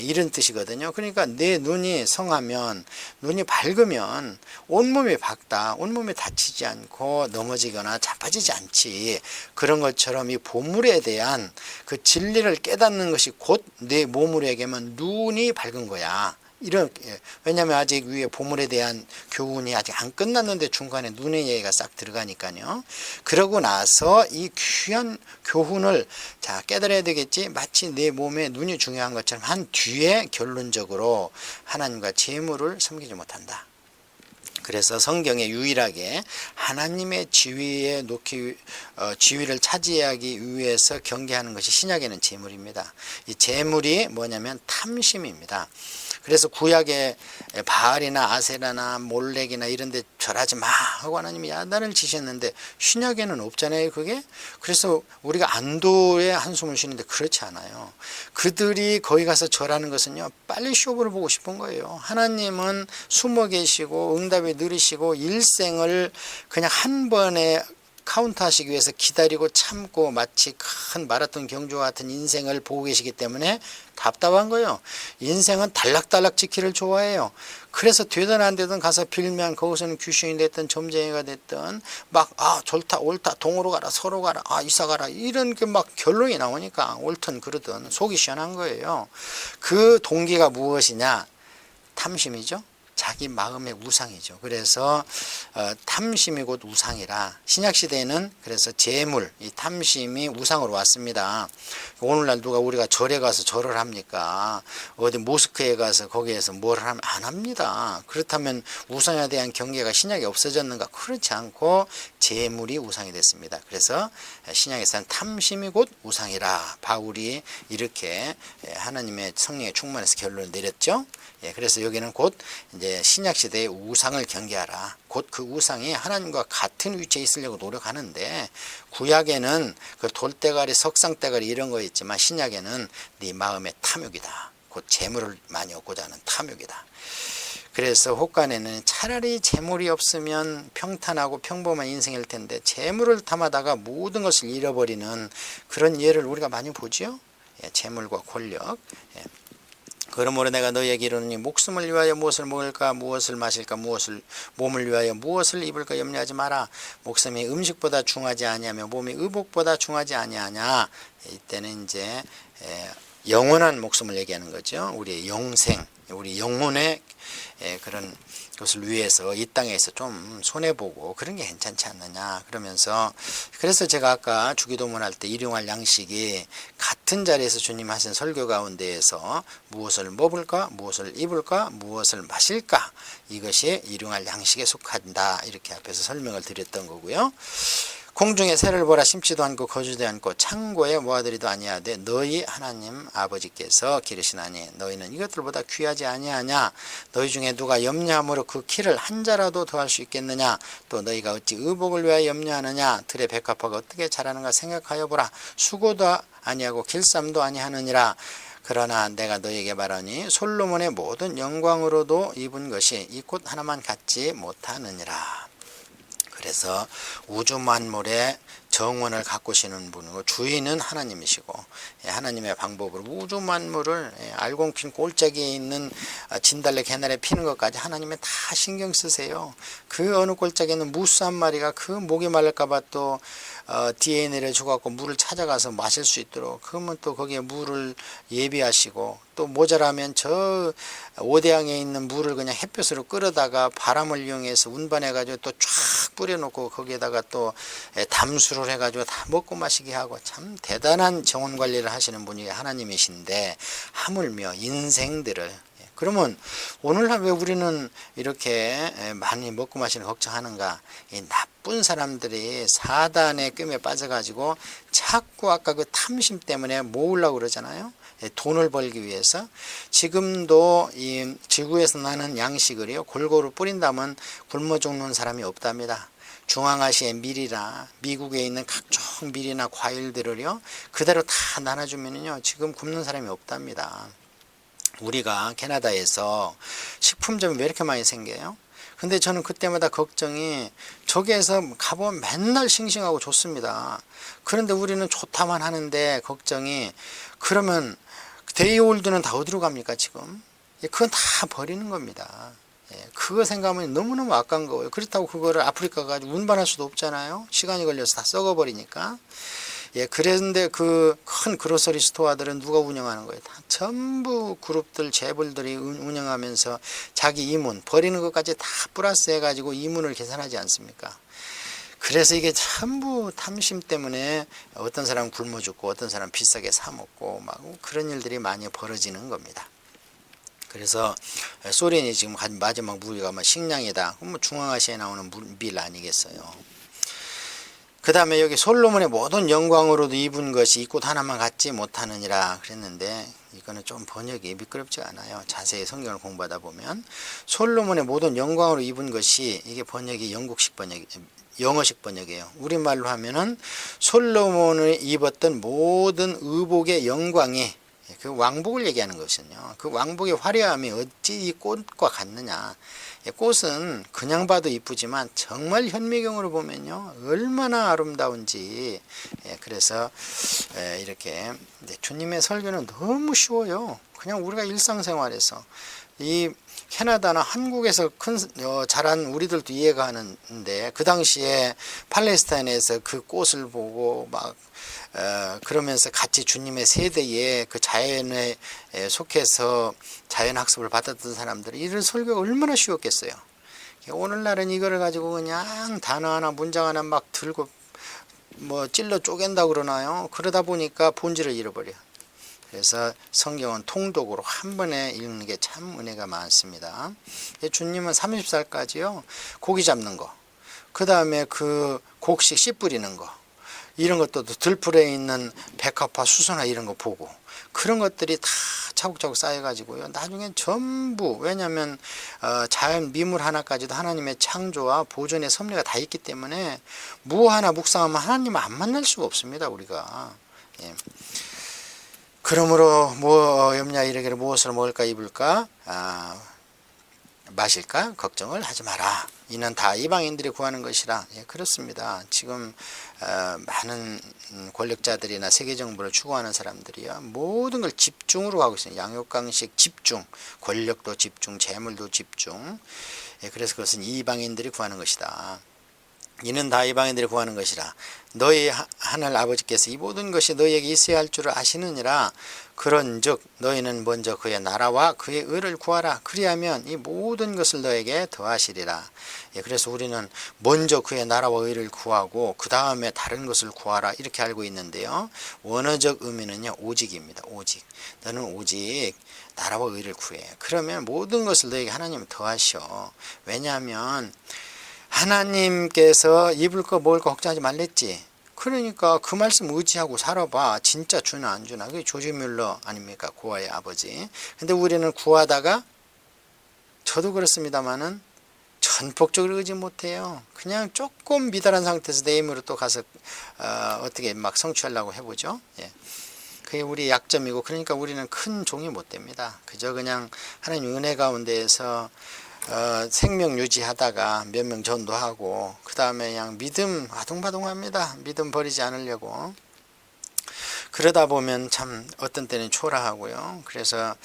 이런 뜻이거든요. 그러니까 내 눈이 성하면, 눈이 밝으면 온몸이 밝다. 온몸이 다치지 않고 넘어지거나 자빠지지 않지. 그런 것처럼 이 보물에 대한 그 진리를 깨닫는 것이 곧 내 몸으로 얘기하면 눈이 밝은 거야. 이렇게, 왜냐하면 아직 위에 보물에 대한 교훈이 아직 안 끝났는데 중간에 눈의 얘기가 싹 들어가니까요. 그러고 나서 이 귀한 교훈을 자 깨달아야 되겠지. 마치 내 몸에 눈이 중요한 것처럼 한 뒤에 결론적으로 하나님과 재물을 섬기지 못한다. 그래서 성경에 유일하게 하나님의 지위에 지위를 차지하기 위해서 경계하는 것이 신약에는 재물입니다. 이 재물이 뭐냐면 탐심입니다. 그래서 구약에 바알이나 아세라나 몰렉이나 이런 데 절하지 마 하고 하나님이 야단을 치셨는데 신약에는 없잖아요, 그게. 그래서 우리가 안도의 한숨을 쉬는데 그렇지 않아요. 그들이 거기 가서 절하는 것은요, 빨리 쇼부를 보고 싶은 거예요. 하나님은 숨어 계시고 응답이 느리시고 일생을 그냥 한 번에 카운트하시기 위해서 기다리고 참고 마치 큰 마라톤 경주와 같은 인생을 보고 계시기 때문에 답답한 거예요. 인생은 달락달락 지키를 좋아해요. 그래서 되든 안 되든 가서 빌면 거기서는 귀신이 됐든 점쟁이가 됐든 막 좋다 옳다 동으로 가라 서로 가라 이사 가라 이런 게 막 결론이 나오니까 옳든 그러든 속이 시원한 거예요. 그 동기가 무엇이냐? 탐심이죠. 자기 마음의 우상이죠. 그래서 탐심이 곧 우상이라 신약시대에는 그래서 재물, 이 탐심이 우상으로 왔습니다. 오늘날 누가 우리가 절에 가서 절을 합니까? 어디 모스크에 가서 거기에서 뭘 하면 안 합니다. 그렇다면 우상에 대한 경계가 신약에 없어졌는가? 그렇지 않고 재물이 우상이 됐습니다. 그래서 신약에서는 탐심이 곧 우상이라 바울이 이렇게 하나님의 성령의 충만해서 결론을 내렸죠. 그래서 여기는 곧 이제 신약 시대의 우상을 경계하라. 곧 그 우상이 하나님과 같은 위치에 있으려고 노력하는데 구약에는 그 돌대가리, 석상대가리 이런 거 있지만 신약에는 네 마음의 탐욕이다. 곧 재물을 많이 얻고자 하는 탐욕이다. 그래서 혹간에는 차라리 재물이 없으면 평탄하고 평범한 인생일 텐데 재물을 탐하다가 모든 것을 잃어버리는 그런 예를 우리가 많이 보죠. 재물과 권력. 그러므로 내가 너희에게 이르노니 목숨을 위하여 무엇을 먹을까 무엇을 마실까 몸을 위하여 무엇을 입을까 염려하지 마라. 목숨이 음식보다 중하지 아니하며 몸이 의복보다 중하지 아니하냐. 이때는 이제 영원한 목숨을 얘기하는 거죠. 우리의 영생, 우리 영혼의 그런 것을 위해서 이 땅에서 좀 손해보고 그런 게 괜찮지 않느냐 그러면서, 그래서 제가 아까 주기도문 할 때 일용할 양식이 같은 자리에서 주님 하신 설교 가운데에서 무엇을 먹을까 무엇을 입을까 무엇을 마실까 이것이 일용할 양식에 속한다 이렇게 앞에서 설명을 드렸던 거고요. 공중에 새를 보라 심지도 않고 거주도 않고 창고에 모아들이도 아니하되 너희 하나님 아버지께서 기르시나니 너희는 이것들보다 귀하지 아니하냐. 너희 중에 누가 염려함으로 그 키를 한 자라도 더할 수 있겠느냐. 또 너희가 어찌 의복을 위하여 염려하느냐. 들의 백합화가 어떻게 자라는가 생각하여 보라. 수고도 아니하고 길쌈도 아니하느니라. 그러나 내가 너희에게 말하니 솔로몬의 모든 영광으로도 입은 것이 이 꽃 하나만 갖지 못하느니라. 그래서 우주 만물의 정원을 가꾸시는 분이고 주인은 하나님이시고 하나님의 방법으로 우주 만물을 알곤퀸 골짜기에 있는 진달래 개나리 피는 것까지 하나님이 다 신경 쓰세요. 그 어느 골짜기에는 무스 한 마리가 그 목이 마를까 봐 또 DNA를 줘갖고 물을 찾아가서 마실 수 있도록 그러면 또 거기에 물을 예비하시고 또 모자라면 저 오대양에 있는 물을 그냥 햇볕으로 끌어다가 바람을 이용해서 운반해가지고 또 쫙 뿌려놓고 거기에다가 또 담수를 해가지고 다 먹고 마시게 하고 참 대단한 정원 관리를 하시는 분이 하나님이신데 하물며 인생들을 그러면 오늘날 왜 우리는 이렇게 많이 먹고 마시는 걱정하는가? 이 나쁜 사람들이 사단의 꿰매 빠져가지고 자꾸 아까 그 탐심 때문에 모으려고 그러잖아요. 돈을 벌기 위해서. 지금도 이 지구에서 나는 양식을요 골고루 뿌린다면 굶어 죽는 사람이 없답니다. 중앙아시아의 밀이나 미국에 있는 각종 밀이나 과일들을요 그대로 다 나눠주면요 지금 굶는 사람이 없답니다. 우리가 캐나다에서 식품점이 왜 이렇게 많이 생겨요? 근데 저는 그때마다 걱정이 저기에서 가보면 맨날 싱싱하고 좋습니다. 그런데 우리는 좋다만 하는데 걱정이 그러면 데이올드는 다 어디로 갑니까 지금? 그건 다 버리는 겁니다. 그거 생각하면 너무너무 아까운 거예요. 그렇다고 그거를 아프리카 가지고 운반할 수도 없잖아요. 시간이 걸려서 다 썩어버리니까. 그런데 그 큰 그로서리 스토어들은 누가 운영하는 거예요? 다 전부 그룹들, 재벌들이 운영하면서 자기 이문, 버리는 것까지 다 플러스 해가지고 이문을 계산하지 않습니까? 그래서 이게 전부 탐심 때문에 어떤 사람은 굶어 죽고 어떤 사람은 비싸게 사 먹고 막 그런 일들이 많이 벌어지는 겁니다. 그래서 소련이 지금 마지막 무기가 식량이다. 그럼 중앙아시아에 나오는 밀 아니겠어요? 그 다음에 여기 솔로몬의 모든 영광으로도 입은 것이 이 꽃 하나만 갖지 못하느니라 그랬는데 이거는 좀 번역이 미끄럽지 않아요. 자세히 성경을 공부하다 보면 솔로몬의 모든 영광으로 입은 것이 이게 번역이 영어식 번역이에요. 우리말로 하면은 솔로몬이 입었던 모든 의복의 영광이 그 왕복을 얘기하는 것이거든요. 그 왕복의 화려함이 어찌 이 꽃과 같느냐. 꽃은 그냥 봐도 이쁘지만 정말 현미경으로 보면요 얼마나 아름다운지. 그래서 이렇게 주님의 설교는 너무 쉬워요. 그냥 우리가 일상생활에서 이 캐나다나 한국에서 자란 우리들도 이해가 하는데 그 당시에 팔레스타인에서 그 꽃을 보고 막 그러면서 같이 주님의 세대에 그 자연에 속해서 자연학습을 받았던 사람들이 이런 설교가 얼마나 쉬웠겠어요. 오늘날은 이거를 가지고 그냥 단어 하나 문장 하나 막 들고 뭐 찔러 쪼갠다 그러나요? 그러다 보니까 본질을 잃어버려요. 그래서 성경은 통독으로 한 번에 읽는 게 참 은혜가 많습니다. 주님은 30살까지요 고기 잡는 거, 그 다음에 그 곡식 씨 뿌리는 거, 이런 것도 들풀에 있는 백합화 수소나 이런 거 보고 그런 것들이 다 차곡차곡 쌓여가지고요 나중엔 전부, 왜냐하면 자연 미물 하나까지도 하나님의 창조와 보존의 섭리가 다 있기 때문에 무 하나 묵상하면 하나님을 안 만날 수가 없습니다 우리가. 그러므로 뭐 염려 이르기를 무엇을 먹을까 입을까 마실까 걱정을 하지 마라. 이는 다 이방인들이 구하는 것이라. 그렇습니다. 지금 많은 권력자들이나 세계정부를 추구하는 사람들이요 모든 걸 집중으로 하고 있어요. 양육강식 집중, 권력도 집중, 재물도 집중. 그래서 그것은 이방인들이 구하는 것이다. 이는 다 이방인들이 구하는 것이라. 너희 하늘 아버지께서 이 모든 것이 너희에게 있어야 할 줄을 아시느니라. 그런즉 너희는 먼저 그의 나라와 그의 의를 구하라. 그리하면 이 모든 것을 너에게 더하시리라. 그래서 우리는 먼저 그의 나라와 의를 구하고 그 다음에 다른 것을 구하라 이렇게 알고 있는데요. 원어적 의미는요 오직입니다. 오직. 너는 오직 나라와 의를 구해. 그러면 모든 것을 너에게 하나님은 더하셔. 왜냐하면 하나님께서 입을 거 먹을 거 걱정하지 말랬지. 그러니까 그 말씀 의지하고 살아봐. 진짜 주나 안 주나. 그게 조지 뮬러 아닙니까? 고아의 아버지. 근데 우리는 구하다가 저도 그렇습니다만은 전폭적으로 의지 못해요. 그냥 조금 미달한 상태에서 내 힘으로 또 가서 어떻게 막 성취하려고 해보죠. 그게 우리 약점이고 그러니까 우리는 큰 종이 못 됩니다. 그저 그냥 하나님 은혜 가운데에서 생명 유지하다가 몇 명 전도하고 그 다음에 그냥 믿음 아동바동합니다. 믿음 버리지 않으려고. 그러다 보면 참 어떤 때는 초라하고요. 그래서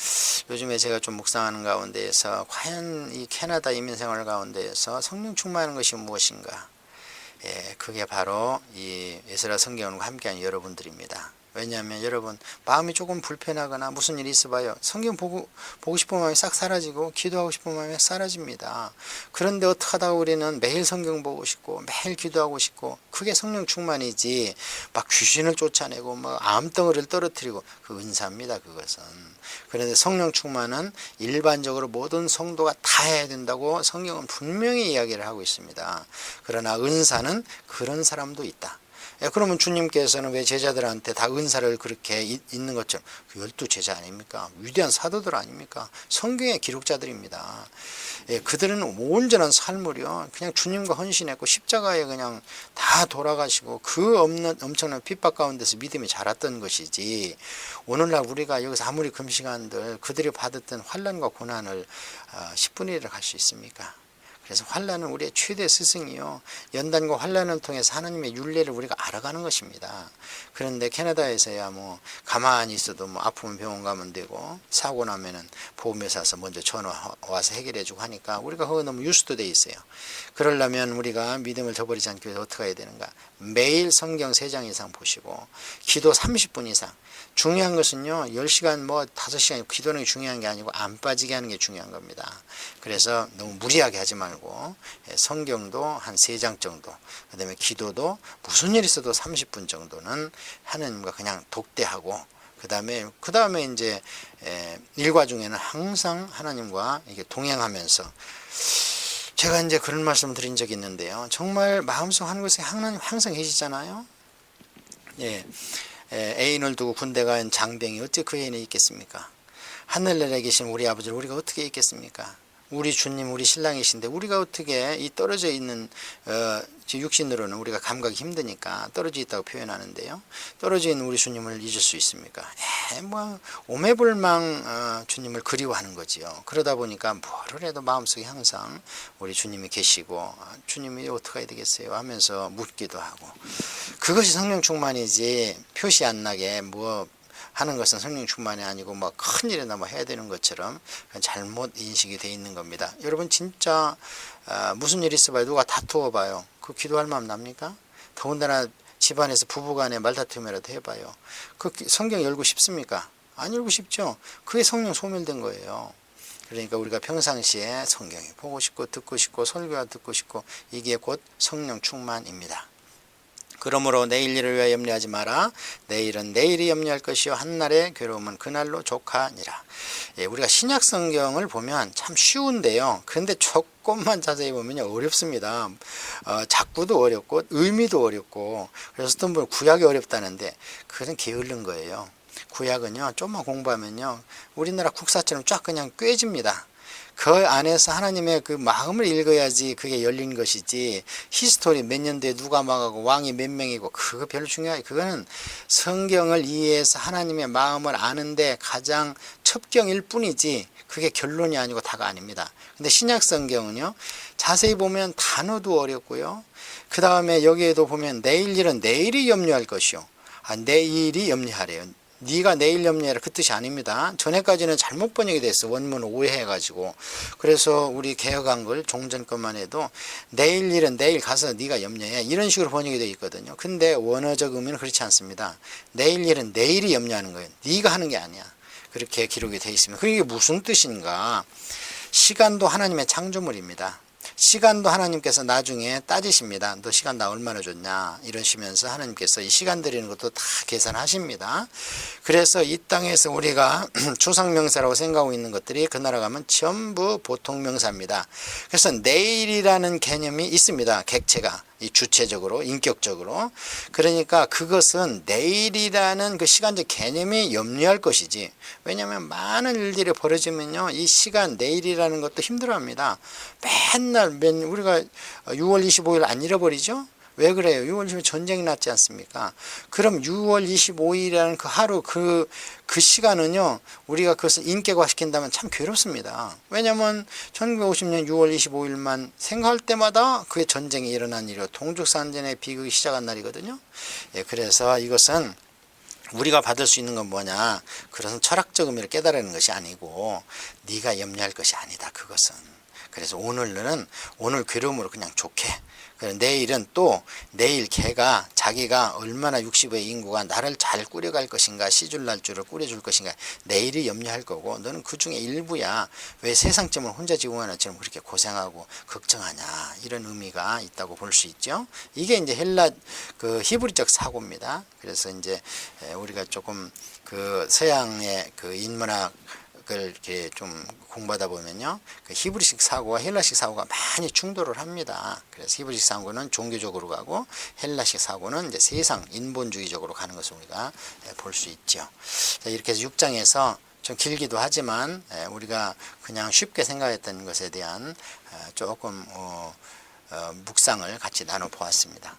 요즘에 제가 좀 묵상하는 가운데에서 과연 이 캐나다 이민생활 가운데에서 성령 충만하는 것이 무엇인가. 그게 바로 이 에스라 성경과 함께하는 여러분들입니다. 왜냐하면 여러분 마음이 조금 불편하거나 무슨 일이 있어봐요. 성경 보고 싶은 마음이 싹 사라지고 기도하고 싶은 마음이 사라집니다. 그런데 어떻게 하다가 우리는 매일 성경 보고 싶고 매일 기도하고 싶고 그게 성령 충만이지 막 귀신을 쫓아내고 막 암덩어리를 떨어뜨리고 그 은사입니다. 그것은. 그런데 성령 충만은 일반적으로 모든 성도가 다 해야 된다고 성경은 분명히 이야기를 하고 있습니다. 그러나 은사는 그런 사람도 있다. 그러면 주님께서는 왜 제자들한테 다 은사를 그렇게 있는 것처럼, 그 12제자 아닙니까? 위대한 사도들 아닙니까? 성경의 기록자들입니다. 그들은 온전한 삶을요 그냥 주님과 헌신했고 십자가에 그냥 다 돌아가시고 그 없는 엄청난 핍박 가운데서 믿음이 자랐던 것이지, 오늘날 우리가 여기서 아무리 금시간들 그들이 받았던 환난과 고난을 10분의 1을 할 수 있습니까? 그래서 환난은 우리의 최대 스승이요, 연단과 환난을 통해서 하나님의 윤례를 우리가 알아가는 것입니다. 그런데 캐나다에서야 뭐 가만히 있어도 뭐 아프면 병원 가면 되고 사고 나면은 보험회사 와서 먼저 전화 와서 해결해 주고 하니까 우리가 그거 너무 유스도 돼 있어요. 그러려면 우리가 믿음을 저버리지 않기 위해서 어떻게 해야 되는가? 매일 성경 3장 이상 보시고 기도 30분 이상. 중요한 것은요 10시간 뭐 5시간 기도는 중요한 게 아니고 안 빠지게 하는 게 중요한 겁니다. 그래서 너무 무리하게 하지 말고 성경도 한 3장 정도, 그 다음에 기도도 무슨 일 있어도 30분 정도는 하나님과 그냥 독대하고, 그 다음에 이제 일과 중에는 항상 하나님과 이게 동행하면서, 제가 이제 그런 말씀 드린 적이 있는데요, 정말 마음속 한 곳에 하나님 항상 계시잖아요. 애인을 두고 군대 간 장병이 어찌 그 애인에 있겠습니까? 하늘나라에 계신 우리 아버지를 우리가 어떻게 있겠습니까? 우리 주님, 우리 신랑이신데 우리가 어떻게 이 떨어져 있는 육신으로는 우리가 감각이 힘드니까 떨어져 있다고 표현하는데요, 떨어져 있는 우리 주님을 잊을 수 있습니까? 뭐 오매불망 주님을 그리워하는 거지요. 그러다 보니까 뭐를 해도 마음속에 항상 우리 주님이 계시고 주님이 어떻게 해야 되겠어요 하면서 묻기도 하고, 그것이 성령 충만이지 표시 안 나게 뭐 하는 것은 성령 충만이 아니고 뭐 큰일이나 뭐 해야 되는 것처럼 잘못 인식이 돼 있는 겁니다. 여러분 진짜 무슨 일이 있어봐요, 누가 다투어 봐요, 그 기도할 마음 납니까? 더군다나 집안에서 부부간에 말다툼이라도 해봐요, 그 성경 열고 싶습니까? 안 열고 싶죠. 그게 성령 소멸된 거예요. 그러니까 우리가 평상시에 성경이 보고 싶고 듣고 싶고 설교가 듣고 싶고, 이게 곧 성령 충만입니다. 그러므로 내일 일을 위하여 염려하지 마라. 내일은 내일이 염려할 것이요 한날의 괴로움은 그날로 족하니라. 우리가 신약 성경을 보면 참 쉬운데요, 그런데 조금만 자세히 보면 어렵습니다. 작구도 어렵고 의미도 어렵고, 그래서 어떤 분은 구약이 어렵다는데 그건 게으른 거예요. 구약은요 좀만 공부하면요 우리나라 국사처럼 쫙 그냥 꿰집니다. 그 안에서 하나님의 그 마음을 읽어야지 그게 열린 것이지, 히스토리 몇 년도에 누가 망하고 왕이 몇 명이고 그거 별로 중요하지, 그거는 성경을 이해해서 하나님의 마음을 아는데 가장 첩경일 뿐이지 그게 결론이 아니고 다가 아닙니다. 근데 신약 성경은요 자세히 보면 단어도 어렵고요, 그 다음에 여기에도 보면 내일 일은 내일이 염려할 것이요, 내일이 염려하래요. 네가 내일 염려해라 그 뜻이 아닙니다. 전에까지는 잘못 번역이 됐어, 원문을 오해해가지고. 그래서 우리 개혁한 걸 종전 것만 해도 내일 일은 내일 가서 네가 염려해 이런 식으로 번역이 되어 있거든요. 근데 원어적 의미는 그렇지 않습니다. 내일 일은 내일이 염려하는 거예요, 네가 하는 게 아니야. 그렇게 기록이 되어 있습니다. 그게 무슨 뜻인가? 시간도 하나님의 창조물입니다. 시간도 하나님께서 나중에 따지십니다. 너 시간 나 얼마나 줬냐 이러시면서 하나님께서 이 시간 드리는 것도 다 계산하십니다. 그래서 이 땅에서 우리가 추상명사라고 생각하고 있는 것들이 그 나라 가면 전부 보통명사입니다. 그래서 내일이라는 개념이 있습니다. 객체가 이 주체적으로 인격적으로. 그러니까 그것은 내일이라는 그 시간적 개념이 염려할 것이지, 왜냐하면 많은 일들이 벌어지면요 이 시간 내일이라는 것도 힘들어합니다. 맨날 우리가 6월 25일 안 잃어버리죠? 왜 그래요? 6월 25일 전쟁이 났지 않습니까? 그럼 6월 25일이라는 그 하루 그 시간은요 우리가 그것을 인격화시킨다면 참 괴롭습니다. 왜냐하면 1950년 6월 25일만 생각할 때마다 그의 전쟁이 일어난 일이요, 동족산전의 비극이 시작한 날이거든요. 그래서 이것은 우리가 받을 수 있는 건 뭐냐, 그것은 철학적 의미를 깨달는 것이 아니고 네가 염려할 것이 아니다 그것은. 그래서 오늘은 오늘 괴로움으로 그냥 좋게, 내일은 또 내일 걔가 자기가 얼마나 60의 인구가 나를 잘 꾸려갈 것인가, 시줄 날줄을 꾸려줄 것인가, 내일이 염려할 거고 너는 그 중에 일부야. 왜 세상점을 혼자 지고 가나처럼 그렇게 고생하고 걱정하냐, 이런 의미가 있다고 볼 수 있죠. 이게 이제 헬라 그 히브리적 사고입니다. 그래서 이제 우리가 조금 그 서양의 그 인문학 율법학을 이렇게 좀 공부하다 보면요, 그 히브리식 사고와 헬라식 사고가 많이 충돌을 합니다. 그래서 히브리식 사고는 종교적으로 가고 헬라식 사고는 이제 세상 인본주의적으로 가는 것을 우리가 볼 수 있죠. 자, 이렇게 해서 6장에서 좀 길기도 하지만 우리가 그냥 쉽게 생각했던 것에 대한 조금 묵상을 같이 나눠 보았습니다.